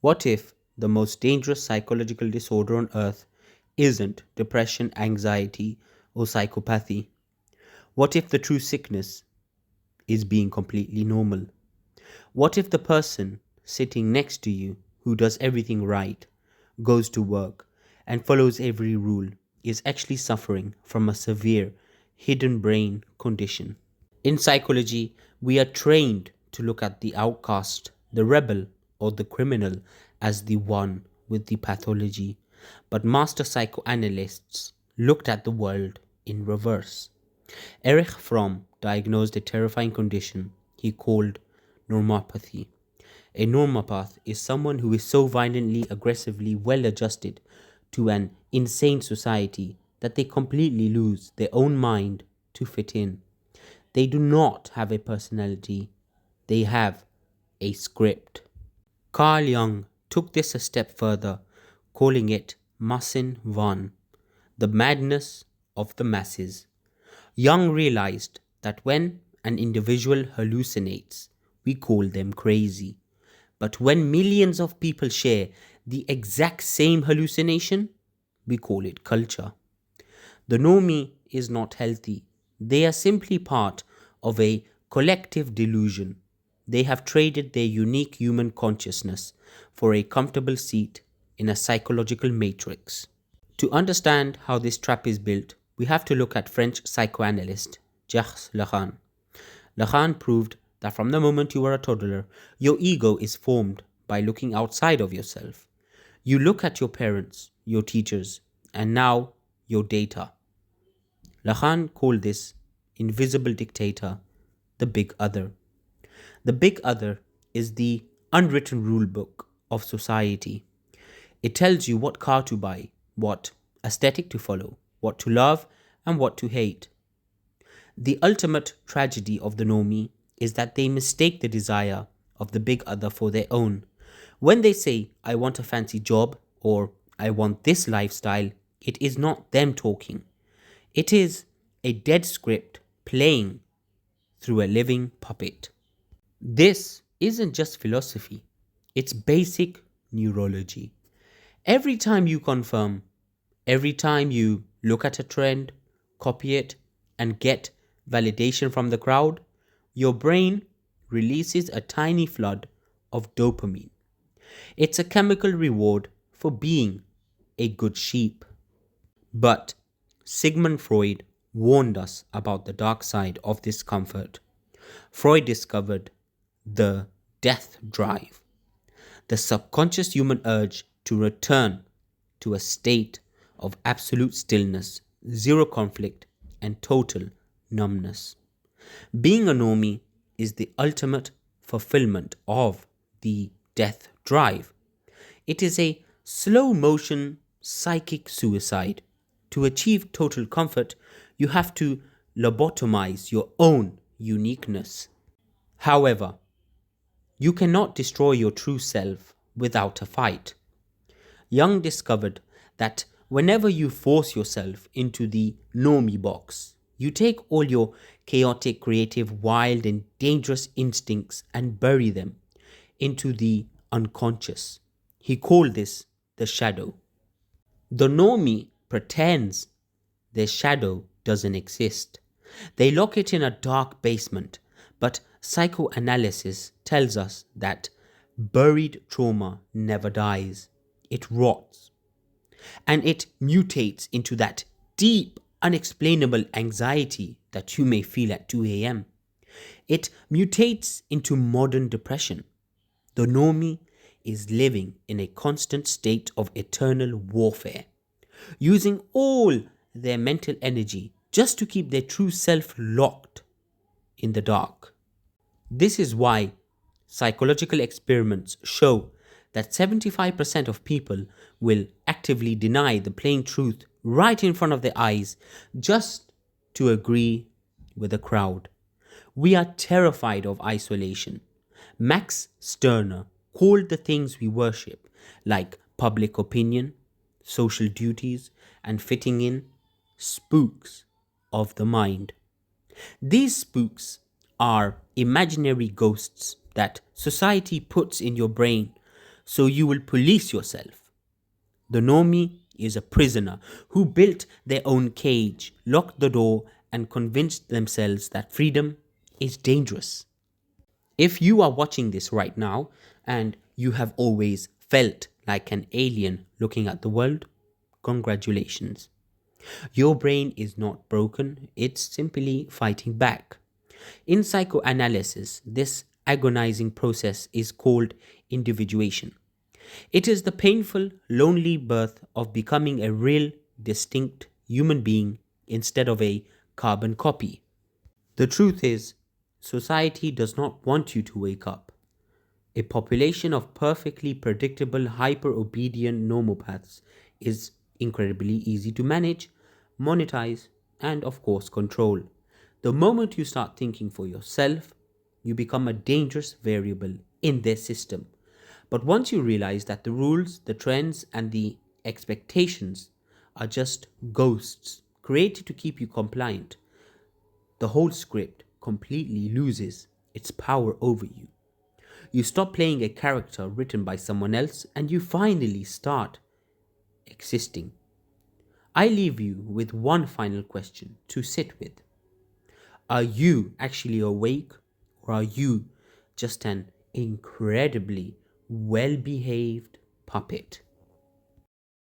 What if the most dangerous psychological disorder on earth isn't depression, anxiety, or psychopathy? What if the true sickness is being completely normal? What if the person sitting next to you who does everything right, goes to work, and follows every rule is actually suffering from a severe hidden brain condition? In psychology, we are trained to look at the outcast, the rebel, or the criminal as the one with the pathology, but master psychoanalysts looked at the world in reverse. Erich Fromm diagnosed a terrifying condition he called normopathy. A normopath is someone who is so violently, aggressively well adjusted to an insane society that they completely lose their own mind to fit in. They do not have a personality, they have a script. Carl Jung took this a step further, calling it Massenwahn, the madness of the masses. Jung realized that when an individual hallucinates, we call them crazy. But when millions of people share the exact same hallucination, we call it culture. The normie is not healthy. They are simply part of a collective delusion. They have traded their unique human consciousness for a comfortable seat in a psychological matrix. To understand how this trap is built, we have to look at French psychoanalyst Jacques Lacan. Lacan proved that from the moment you are a toddler, your ego is formed by looking outside of yourself. You look at your parents, your teachers, and now your data. Lacan called this invisible dictator the big other. The big other is the unwritten rule book of society. It tells you what car to buy, what aesthetic to follow, what to love, and what to hate. The ultimate tragedy of the normie is that they mistake the desire of the big other for their own. When they say, I want a fancy job, or I want this lifestyle, it is not them talking. It is a dead script playing through a living puppet. This isn't just philosophy, it's basic neurology. Every time you confirm, every time you look at a trend, copy it, and get validation from the crowd, your brain releases a tiny flood of dopamine. It's a chemical reward for being a good sheep. But Sigmund Freud warned us about the dark side of this comfort. Freud discovered the death drive, the subconscious human urge to return to a state of absolute stillness, zero conflict, and total numbness. Being a normie is the ultimate fulfillment of the death drive. It is a slow motion psychic suicide. To achieve total comfort, you have to lobotomize your own uniqueness. However, you cannot destroy your true self without a fight. Jung discovered that whenever you force yourself into the normie box, you take all your chaotic, creative, wild, and dangerous instincts and bury them into the unconscious. He called this the shadow. The normie pretends their shadow doesn't exist. They lock it in a dark basement, but psychoanalysis tells us that buried trauma never dies. It rots. And it mutates into that deep, unexplainable anxiety that you may feel at 2 a.m. It mutates into modern depression. The normie is living in a constant state of eternal warfare, using all their mental energy just to keep their true self locked in the dark. This is why psychological experiments show that 75% of people will actively deny the plain truth right in front of their eyes just to agree with the crowd. We are terrified of isolation. Max Stirner called the things we worship, like public opinion, social duties, and fitting in, spooks of the mind. These spooks are imaginary ghosts that society puts in your brain so you will police yourself. The normie is a prisoner who built their own cage, locked the door, and convinced themselves that freedom is dangerous. If you are watching this right now and you have always felt like an alien looking at the world, congratulations. Your brain is not broken, it's simply fighting back. In psychoanalysis, this agonizing process is called individuation. It is the painful, lonely birth of becoming a real, distinct human being instead of a carbon copy. The truth is, society does not want you to wake up. A population of perfectly predictable, hyper obedient nomopaths is incredibly easy to manage, monetize, and of course control. The moment you start thinking for yourself, you become a dangerous variable in their system. But once you realize that the rules, the trends, and the expectations are just ghosts created to keep you compliant, the whole script completely loses its power over you. You stop playing a character written by someone else and you finally start existing. I leave you with one final question to sit with. Are you actually awake, or are you just an incredibly well behaved puppet?